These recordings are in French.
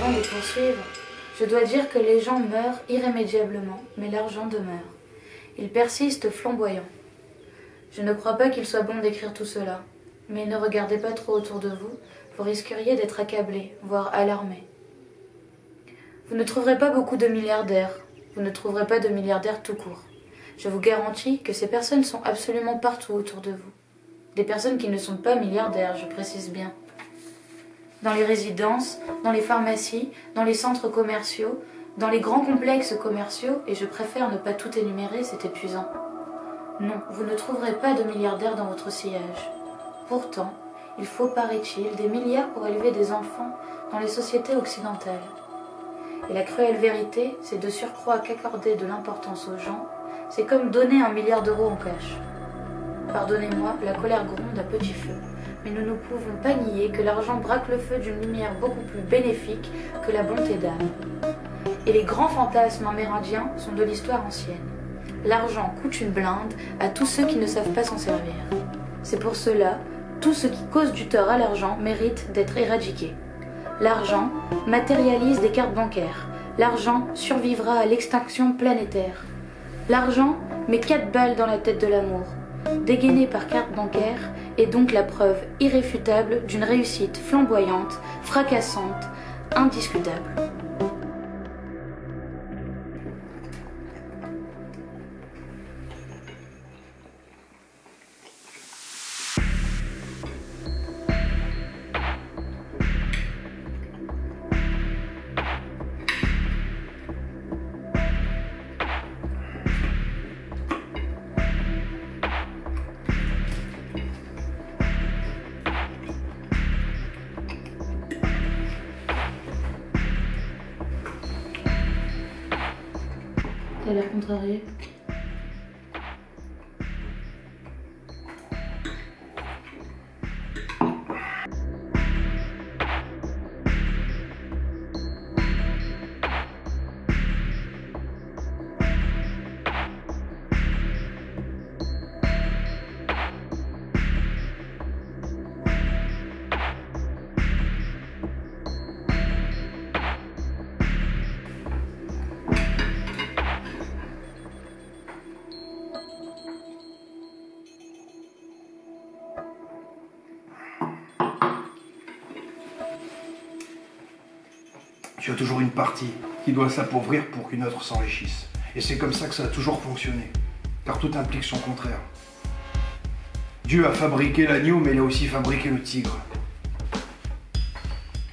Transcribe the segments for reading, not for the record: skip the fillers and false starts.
Avant de poursuivre, je dois dire que les gens meurent irrémédiablement, mais l'argent demeure. Il persiste flamboyant. Je ne crois pas qu'il soit bon d'écrire tout cela, mais ne regardez pas trop autour de vous, vous risqueriez d'être accablé, voire alarmé. Vous ne trouverez pas beaucoup de milliardaires, vous ne trouverez pas de milliardaires tout court. Je vous garantis que ces personnes sont absolument partout autour de vous. Des personnes qui ne sont pas milliardaires, je précise bien. Dans les résidences, dans les pharmacies, dans les centres commerciaux, dans les grands complexes commerciaux, et je préfère ne pas tout énumérer, c'est épuisant. Non, vous ne trouverez pas de milliardaires dans votre sillage. Pourtant, il faut, paraît-il, des milliards pour élever des enfants dans les sociétés occidentales. Et la cruelle vérité, c'est de surcroît qu'accorder de l'importance aux gens, c'est comme donner 1 milliard d'euros en cash. Pardonnez-moi, la colère gronde à petit feu, mais nous ne pouvons pas nier que l'argent braque le feu d'une lumière beaucoup plus bénéfique que la bonté d'âme. Et les grands fantasmes amérindiens sont de l'histoire ancienne. L'argent coûte une blinde à tous ceux qui ne savent pas s'en servir. C'est pour cela, tout ce qui cause du tort à l'argent mérite d'être éradiqué. L'argent matérialise des cartes bancaires. L'argent survivra à l'extinction planétaire. L'argent met 4 balles dans la tête de l'amour. Dégainé par carte bancaire est donc la preuve irréfutable d'une réussite flamboyante, fracassante, indiscutable. T'as l'air contrarié. Tu as toujours une partie qui doit s'appauvrir pour qu'une autre s'enrichisse. Et c'est comme ça que ça a toujours fonctionné, car tout implique son contraire. Dieu a fabriqué l'agneau, mais il a aussi fabriqué le tigre.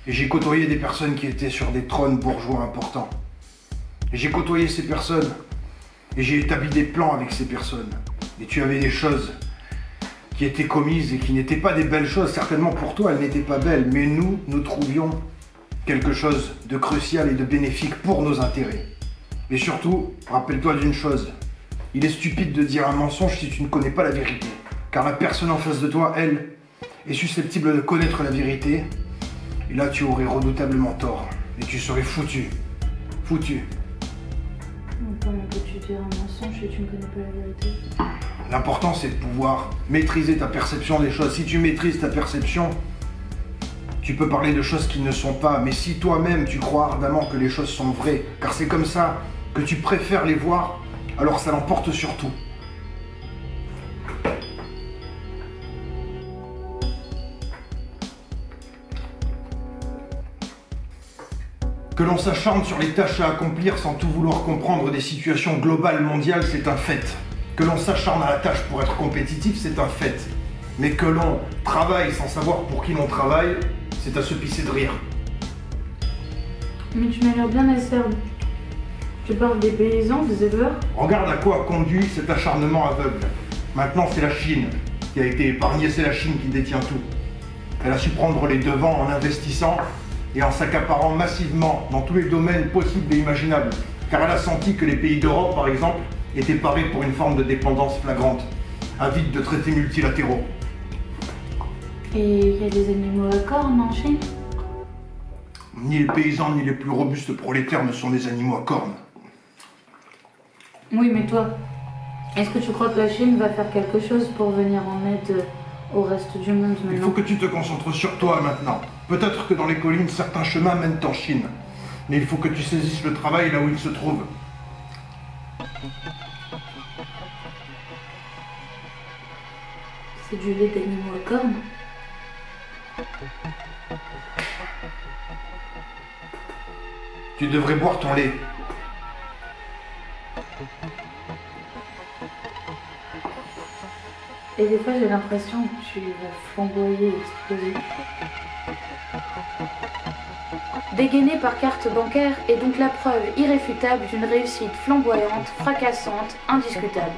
Et j'ai côtoyé des personnes qui étaient sur des trônes bourgeois importants. Et j'ai côtoyé ces personnes, et j'ai établi des plans avec ces personnes. Et tu avais des choses qui étaient commises et qui n'étaient pas des belles choses. Certainement pour toi, elles n'étaient pas belles, mais nous trouvions quelque chose de crucial et de bénéfique pour nos intérêts. Et surtout, rappelle-toi d'une chose, il est stupide de dire un mensonge si tu ne connais pas la vérité. Car la personne en face de toi, elle, est susceptible de connaître la vérité. Et là, tu aurais redoutablement tort. Et tu serais foutu. Foutu. Comment peux-tu dire un mensonge si tu ne connais pas la vérité? L'important, c'est de pouvoir maîtriser ta perception des choses. Si tu maîtrises ta perception, tu peux parler de choses qui ne sont pas, mais si toi-même tu crois ardemment que les choses sont vraies, car c'est comme ça que tu préfères les voir, alors ça l'emporte sur tout. Que l'on s'acharne sur les tâches à accomplir sans tout vouloir comprendre des situations globales, mondiales, c'est un fait. Que l'on s'acharne à la tâche pour être compétitif, c'est un fait. Mais que l'on travaille sans savoir pour qui l'on travaille, c'est à se pisser de rire. Mais tu m'as l'air bien acerbe. Tu parles des paysans, des éleveurs? Regarde à quoi conduit cet acharnement aveugle. Maintenant, c'est la Chine qui a été épargnée, c'est la Chine qui détient tout. Elle a su prendre les devants en investissant et en s'accaparant massivement dans tous les domaines possibles et imaginables. Car elle a senti que les pays d'Europe, par exemple, étaient parés pour une forme de dépendance flagrante, avides de traités multilatéraux. Et il y a des animaux à cornes en Chine? Ni les paysans ni les plus robustes prolétaires ne sont des animaux à cornes. Oui, mais toi, est-ce que tu crois que la Chine va faire quelque chose pour venir en aide au reste du monde Il faut maintenant. que tu te concentres sur toi maintenant. Peut-être que dans les collines, certains chemins mènent en Chine. Mais il faut que tu saisisses le travail là où il se trouve. C'est du lait d'animaux à cornes. Tu devrais boire ton lait. Et des fois, j'ai l'impression que tu vas flamboyer et exploser. Dégainer par carte bancaire est donc la preuve irréfutable d'une réussite flamboyante, fracassante, indiscutable.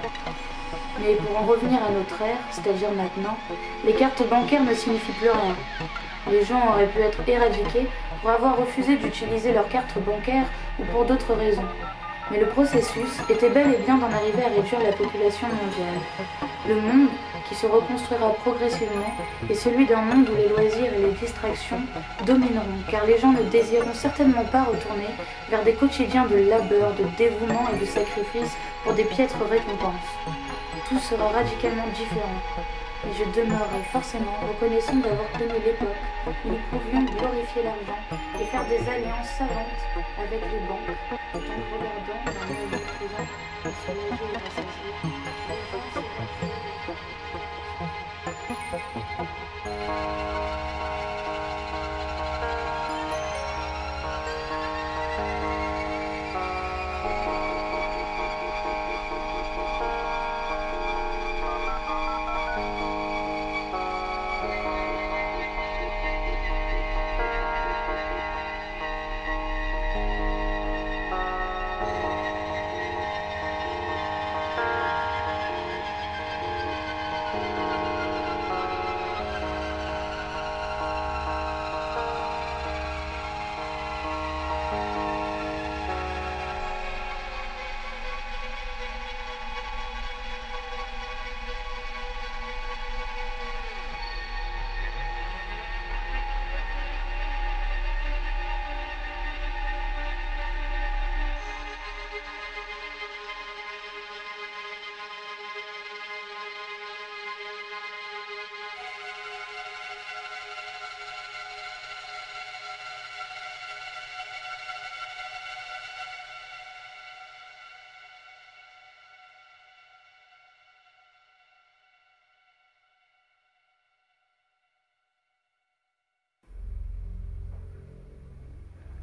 Mais pour en revenir à notre ère, c'est-à-dire maintenant, les cartes bancaires ne signifient plus rien. Les gens auraient pu être éradiqués pour avoir refusé d'utiliser leurs cartes bancaires ou pour d'autres raisons. Mais le processus était bel et bien d'en arriver à réduire la population mondiale. Le monde, qui se reconstruira progressivement, est celui d'un monde où les loisirs et les distractions domineront, car les gens ne désireront certainement pas retourner vers des quotidiens de labeur, de dévouement et de sacrifice pour des piètres récompenses. Tout sera radicalement différent. Et je demeurerai forcément reconnaissant d'avoir connu l'époque où nous pouvions glorifier l'argent et faire des alliances savantes avec les banques, tout en regardant d'un œil méprisant et soulager les passagers.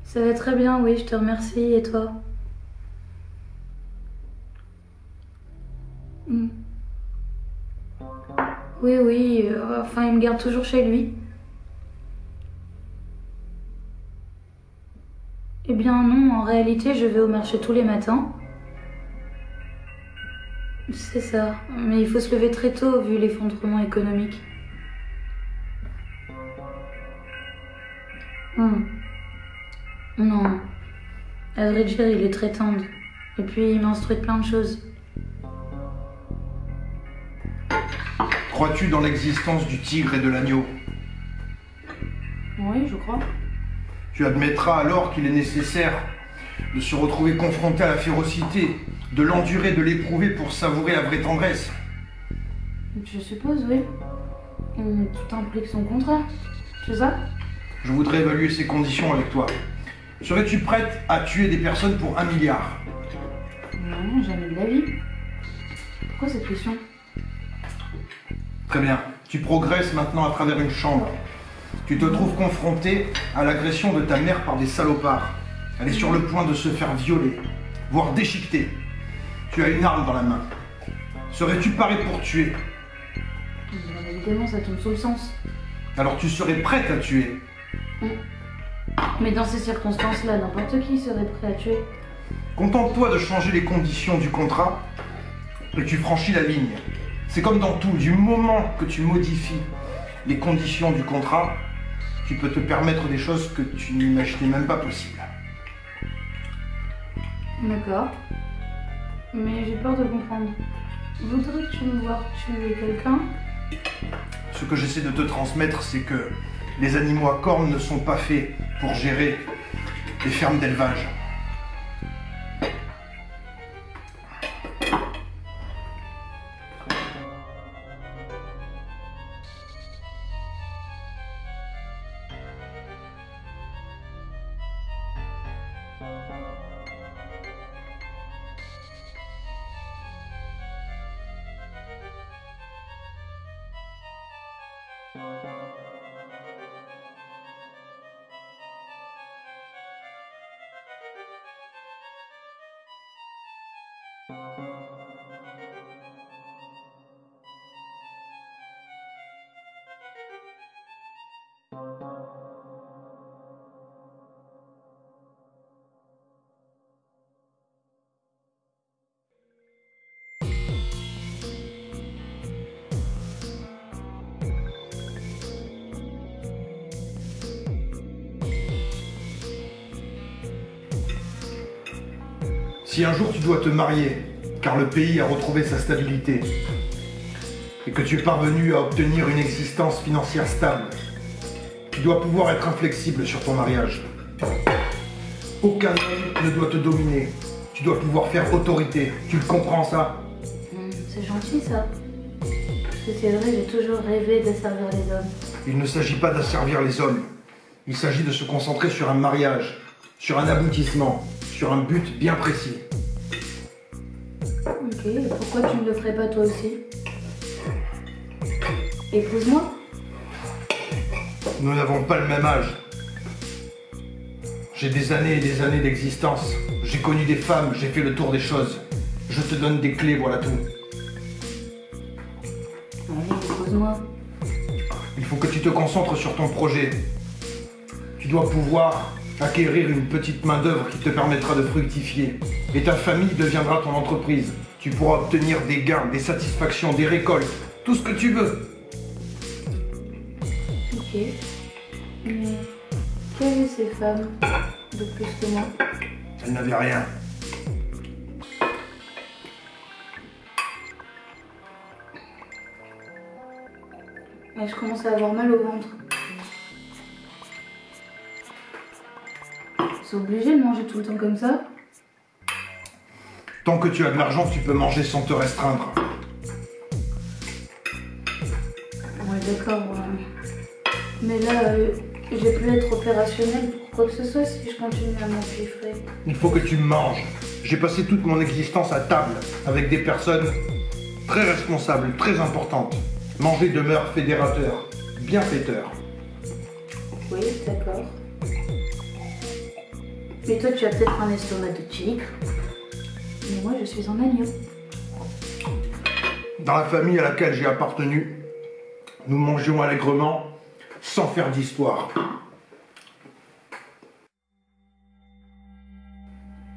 Ça va très bien, oui, je te remercie. Et toi? Hmm. Oui, oui, enfin, il me garde toujours chez lui. Eh bien non, en réalité, je vais au marché tous les matins. C'est ça, mais il faut se lever très tôt vu l'effondrement économique. Hmm. Non, à vrai dire, il est très tendre. Et puis, il m'instruit de plein de choses. Crois-tu dans l'existence du tigre et de l'agneau? Oui, je crois. Tu admettras alors qu'il est nécessaire de se retrouver confronté à la férocité, de l'endurer, de l'éprouver pour savourer la vraie tendresse. Je suppose, oui. Tout implique son contraire. C'est ça? Je voudrais évaluer ces conditions avec toi. Serais-tu prête à tuer des personnes pour 1 milliard? Non, jamais de la vie. Pourquoi cette question? Très bien. Tu progresses maintenant à travers une chambre. Tu te trouves confronté à l'agression de ta mère par des salopards. Elle est sur le point de se faire violer, voire déchiqueter. Tu as une arme dans la main. Serais-tu paré pour tuer? Bien évidemment, ça tombe sous le sens. Alors tu serais prête à tuer? Mais dans ces circonstances-là, n'importe qui serait prêt à tuer. Contente-toi de changer les conditions du contrat et tu franchis la ligne. C'est comme dans tout, du moment que tu modifies les conditions du contrat, tu peux te permettre des choses que tu n'imaginais même pas possibles. D'accord. Mais j'ai peur de comprendre. Voudrais-tu me voir tuer quelqu'un? Ce que j'essaie de te transmettre, c'est que les animaux à cornes ne sont pas faits pour gérer les fermes d'élevage. Si un jour tu dois te marier, car le pays a retrouvé sa stabilité, et que tu es parvenu à obtenir une existence financière stable, tu dois pouvoir être inflexible sur ton mariage. Aucun homme ne doit te dominer. Tu dois pouvoir faire autorité. Tu le comprends, ça? C'est gentil, ça. Parce que c'est vrai, j'ai toujours rêvé de servir les hommes. Il ne s'agit pas d'asservir les hommes. Il s'agit de se concentrer sur un mariage, sur un aboutissement, sur un but bien précis. Ok, et pourquoi tu ne le ferais pas toi aussi? Épouse-moi. Nous n'avons pas le même âge. J'ai des années et des années d'existence. J'ai connu des femmes, j'ai fait le tour des choses. Je te donne des clés, voilà tout. Allez, épouse-moi. Il faut que tu te concentres sur ton projet. Tu dois pouvoir acquérir une petite main-d'œuvre qui te permettra de fructifier. Et ta famille deviendra ton entreprise. Tu pourras obtenir des gains, des satisfactions, des récoltes, tout ce que tu veux. Ok. Mais qu'avaient ces femmes de plus que moi? Elle n'avait rien. Mais je commence à avoir mal au ventre. C'est obligé de manger tout le temps comme ça? Tant que tu as de l'argent, tu peux manger sans te restreindre. Ouais, d'accord. Mais là, j'ai pu être opérationnelle pour quoi que ce soit si je continue à m'empiffrer. Il faut que tu manges. J'ai passé toute mon existence à table avec des personnes très responsables, très importantes. Manger demeure fédérateur, bienfaiteur. Oui, d'accord. Mais toi, tu as peut-être un estomac de tigre. Mais moi, je suis en agneau. Dans la famille à laquelle j'ai appartenu, nous mangions allègrement sans faire d'histoire.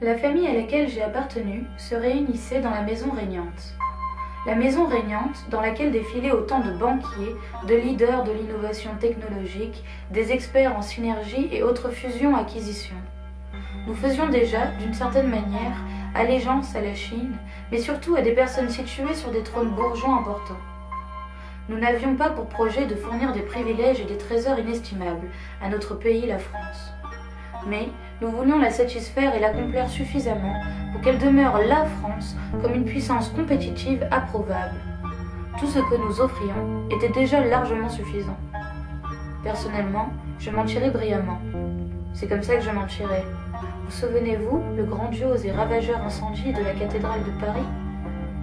La famille à laquelle j'ai appartenu se réunissait dans la maison régnante. La maison régnante dans laquelle défilaient autant de banquiers, de leaders de l'innovation technologique, des experts en synergie et autres fusions-acquisitions. Nous faisions déjà, d'une certaine manière, allégeance à la Chine, mais surtout à des personnes situées sur des trônes bourgeois importants. Nous n'avions pas pour projet de fournir des privilèges et des trésors inestimables à notre pays, la France. Mais nous voulions la satisfaire et l'accomplir suffisamment pour qu'elle demeure la France comme une puissance compétitive approuvable. Tout ce que nous offrions était déjà largement suffisant. Personnellement, je m'en tirais brillamment. C'est comme ça que je m'en tirais. Vous souvenez-vous, le grandiose et ravageur incendie de la cathédrale de Paris?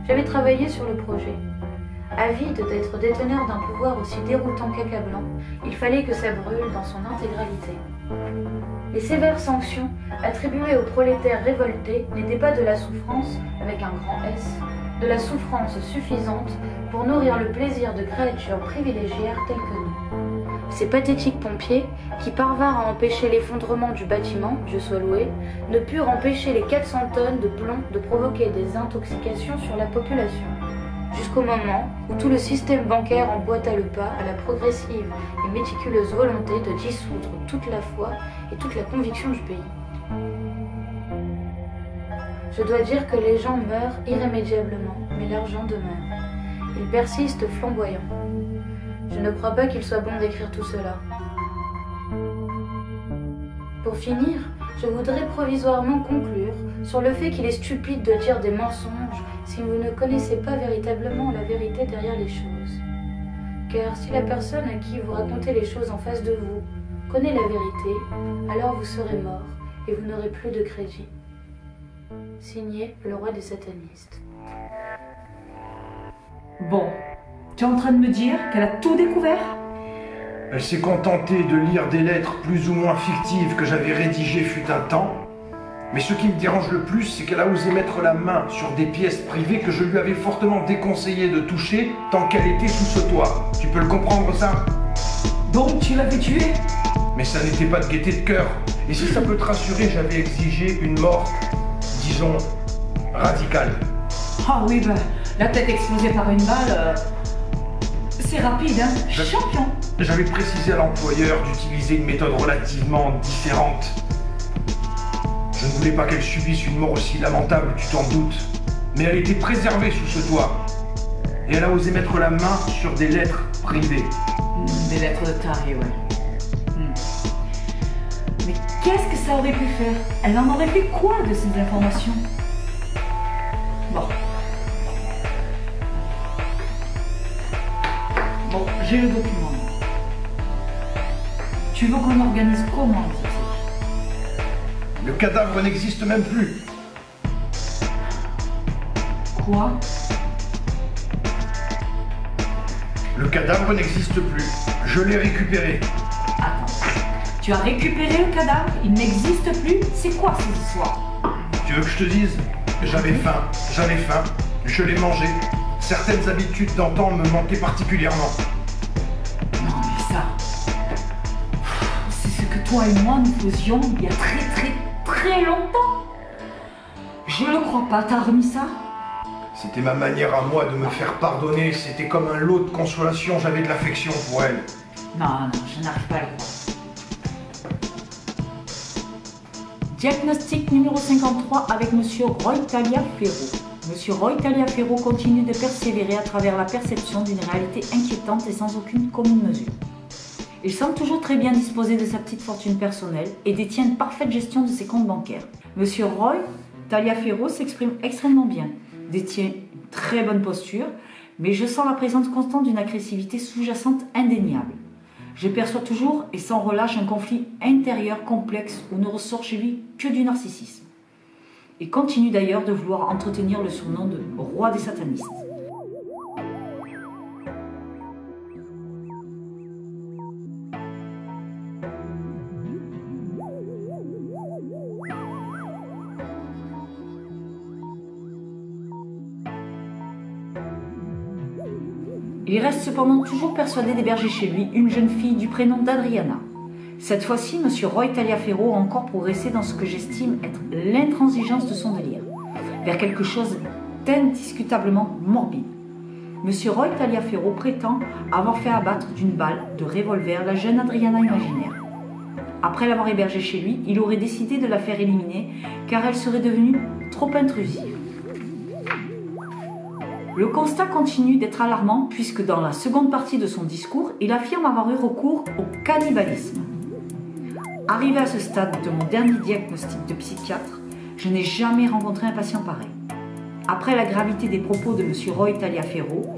J'avais travaillé sur le projet. Avide d'être déteneur d'un pouvoir aussi déroutant qu'accablant, il fallait que ça brûle dans son intégralité. Les sévères sanctions attribuées aux prolétaires révoltés n'étaient pas de la souffrance avec un grand S, de la souffrance suffisante pour nourrir le plaisir de créatures privilégiées telles que nous. Ces pathétiques pompiers, qui parvinrent à empêcher l'effondrement du bâtiment, Dieu soit loué, ne purent empêcher les 400 tonnes de plomb de provoquer des intoxications sur la population, jusqu'au moment où tout le système bancaire emboîta le pas à la progressive et méticuleuse volonté de dissoudre toute la foi et toute la conviction du pays. Je dois dire que les gens meurent irrémédiablement, mais l'argent demeure. Il persiste flamboyant. Je ne crois pas qu'il soit bon d'écrire tout cela. Pour finir, je voudrais provisoirement conclure sur le fait qu'il est stupide de dire des mensonges si vous ne connaissez pas véritablement la vérité derrière les choses. Car si la personne à qui vous racontez les choses en face de vous connaît la vérité, alors vous serez mort et vous n'aurez plus de crédit. Signé le roi des satanistes. Bon, tu es en train de me dire qu'elle a tout découvert? Elle s'est contentée de lire des lettres plus ou moins fictives que j'avais rédigées fut un temps. Mais ce qui me dérange le plus, c'est qu'elle a osé mettre la main sur des pièces privées que je lui avais fortement déconseillé de toucher tant qu'elle était sous ce toit. Tu peux le comprendre, ça? Donc tu l'avais tué? Mais ça n'était pas de gaieté de cœur. Et si ça peut te rassurer, j'avais exigé une mort, disons, radicale. Ah oui, bah, la tête explosée par une balle, c'est rapide, hein? Champion! J'avais précisé à l'employeur d'utiliser une méthode relativement différente. Je ne voulais pas qu'elle subisse une mort aussi lamentable, tu t'en doutes. Mais elle était préservée sous ce toit. Et elle a osé mettre la main sur des lettres privées. Des lettres de taré, ouais. Mais qu'est-ce que ça aurait pu faire? Elle en aurait fait quoi de ces informations? Bon. Bon, j'ai le document. Tu veux qu'on organise comment, ça? Le cadavre n'existe même plus. Quoi? Le cadavre n'existe plus. Je l'ai récupéré. Attends. Tu as récupéré le cadavre? Il n'existe plus? C'est quoi ces histoires? Tu veux que je te dise? J'avais faim, je l'ai mangé. Certaines habitudes d'antan me manquaient particulièrement. Non mais ça... C'est ce que toi et moi nous faisions il y a très longtemps. Je le crois pas, t'as remis ça? C'était ma manière à moi de me faire pardonner. C'était comme un lot de consolation, j'avais de l'affection pour elle. Non, je n'arrive pas à le croire. Diagnostic numéro 53 avec Monsieur Roy Taliaferro. Monsieur Roy Taliaferro continue de persévérer à travers la perception d'une réalité inquiétante et sans aucune commune mesure. Il semble toujours très bien disposé de sa petite fortune personnelle et détient une parfaite gestion de ses comptes bancaires. Monsieur Roy Taliaferro s'exprime extrêmement bien, détient une très bonne posture, mais je sens la présence constante d'une agressivité sous-jacente indéniable. Je perçois toujours et sans relâche un conflit intérieur complexe où ne ressort chez lui que du narcissisme. Il continue d'ailleurs de vouloir entretenir le surnom de roi des satanistes. Il reste cependant toujours persuadé d'héberger chez lui une jeune fille du prénom d'Adriana. Cette fois-ci, M. Roy Taliaferro a encore progressé dans ce que j'estime être l'intransigeance de son délire, vers quelque chose d'indiscutablement morbide. M. Roy Taliaferro prétend avoir fait abattre d'une balle de revolver la jeune Adriana imaginaire. Après l'avoir hébergée chez lui, il aurait décidé de la faire éliminer car elle serait devenue trop intrusive. Le constat continue d'être alarmant puisque dans la seconde partie de son discours, il affirme avoir eu recours au cannibalisme. Arrivé à ce stade de mon dernier diagnostic de psychiatre, je n'ai jamais rencontré un patient pareil. Après la gravité des propos de M. Roy Taliaferro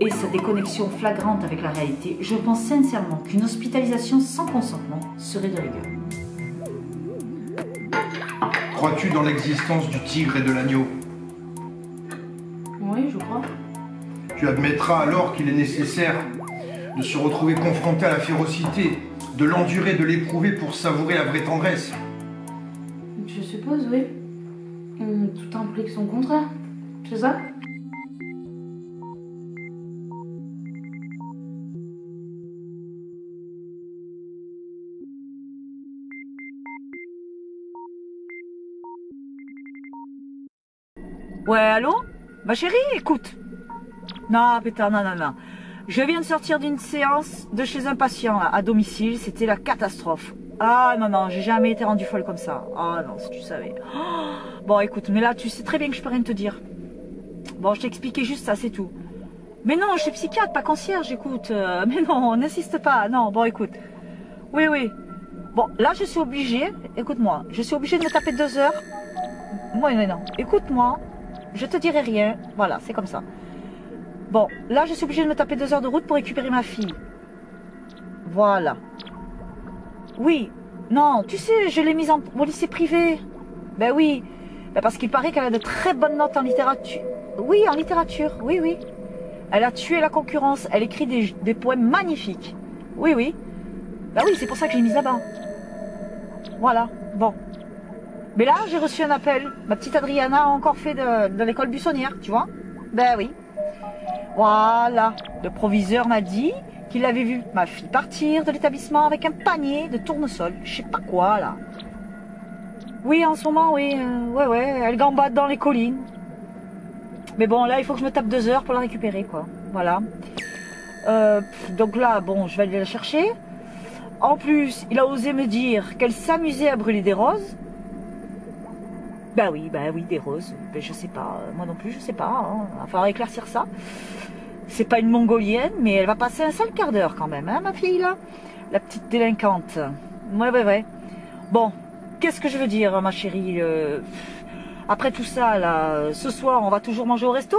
et sa déconnexion flagrante avec la réalité, je pense sincèrement qu'une hospitalisation sans consentement serait de rigueur. Crois-tu dans l'existence du tigre et de l'agneau? Oui, je crois. Tu admettras alors qu'il est nécessaire de se retrouver confronté à la férocité, de l'endurer, de l'éprouver pour savourer la vraie tendresse. Je suppose, oui. Tout implique son contraire. C'est ça? Ouais, allô? Ma chérie, écoute. Non, putain, non. Je viens de sortir d'une séance de chez un patient à domicile. C'était la catastrophe. Ah non, j'ai jamais été rendue folle comme ça. Ah non, si tu savais. Oh, bon, écoute, mais là, tu sais très bien que je peux rien te dire. Bon, je t'ai expliqué juste ça, c'est tout. Mais non, je suis psychiatre, pas concierge, écoute. Mais non, n'insiste pas. Non, bon, écoute. Oui. Bon, là, je suis obligée, écoute-moi, je suis obligée de me taper 2 heures. Oui, mais non, écoute-moi. Je te dirai rien. Voilà, c'est comme ça. Bon, là, je suis obligée de me taper 2 heures de route pour récupérer ma fille. Voilà. Oui. Non, tu sais, je l'ai mise au lycée privé. Ben oui. Ben parce qu'il paraît qu'elle a de très bonnes notes en littérature. Oui, en littérature. Oui. Elle a tué la concurrence. Elle écrit des poèmes magnifiques. Oui, oui. Bah oui, c'est pour ça que j'ai mis là-bas. Voilà, bon. Mais là, j'ai reçu un appel. Ma petite Adriana a encore fait de l'école buissonnière, tu vois. Ben oui. Voilà. Le proviseur m'a dit qu'il avait vu ma fille partir de l'établissement avec un panier de tournesol. Je sais pas quoi, là. Oui, en ce moment, oui. Ouais, elle gambade dans les collines. Mais bon, là, il faut que je me tape 2 heures pour la récupérer, quoi. Voilà. Donc là, bon, je vais aller la chercher. En plus, il a osé me dire qu'elle s'amusait à brûler des roses. Bah oui, des roses. Ben, je sais pas. Moi non plus, je sais pas. Hein. Il va falloir éclaircir ça. C'est pas une mongolienne, mais elle va passer un sale quart d'heure quand même, hein, ma fille, là. La petite délinquante. Ouais. Bon, qu'est-ce que je veux dire, ma chérie après tout ça, là, ce soir, on va toujours manger au resto?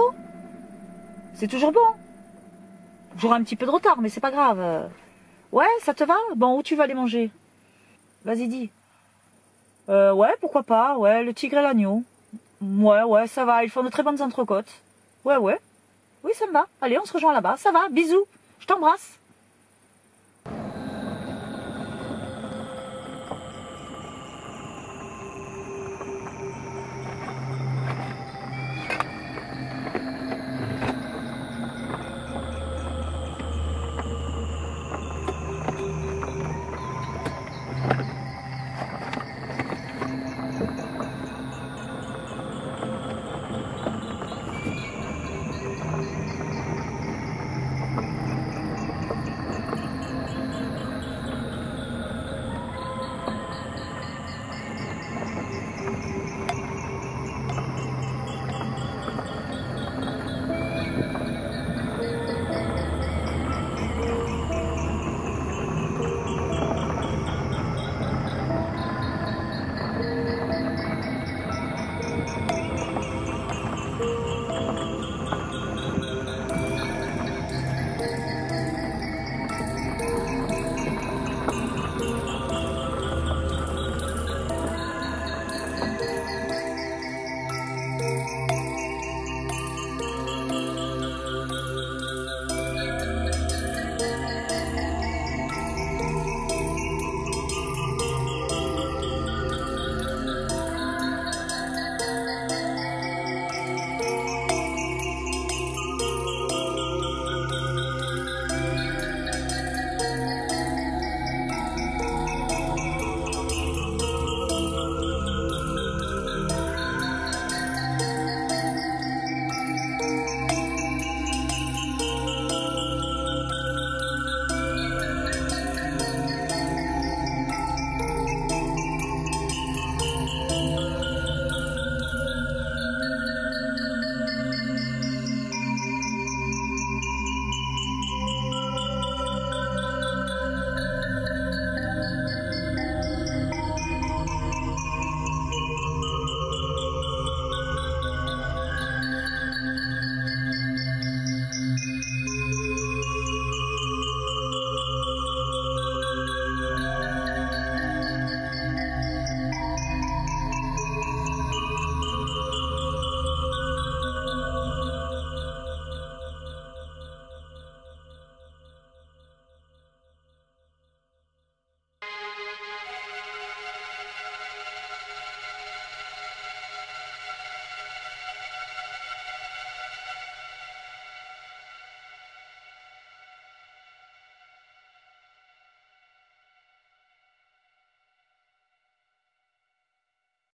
C'est toujours bon. J'aurai un petit peu de retard, mais c'est pas grave. Ouais, ça te va? Bon, où tu vas aller manger? Vas-y, dis. Ouais, pourquoi pas? Ouais, le tigre et l'agneau. Ouais, ça va, ils font de très bonnes entrecôtes. Ouais. Oui, ça me va. Allez, on se rejoint là-bas. Ça va, bisous. Je t'embrasse.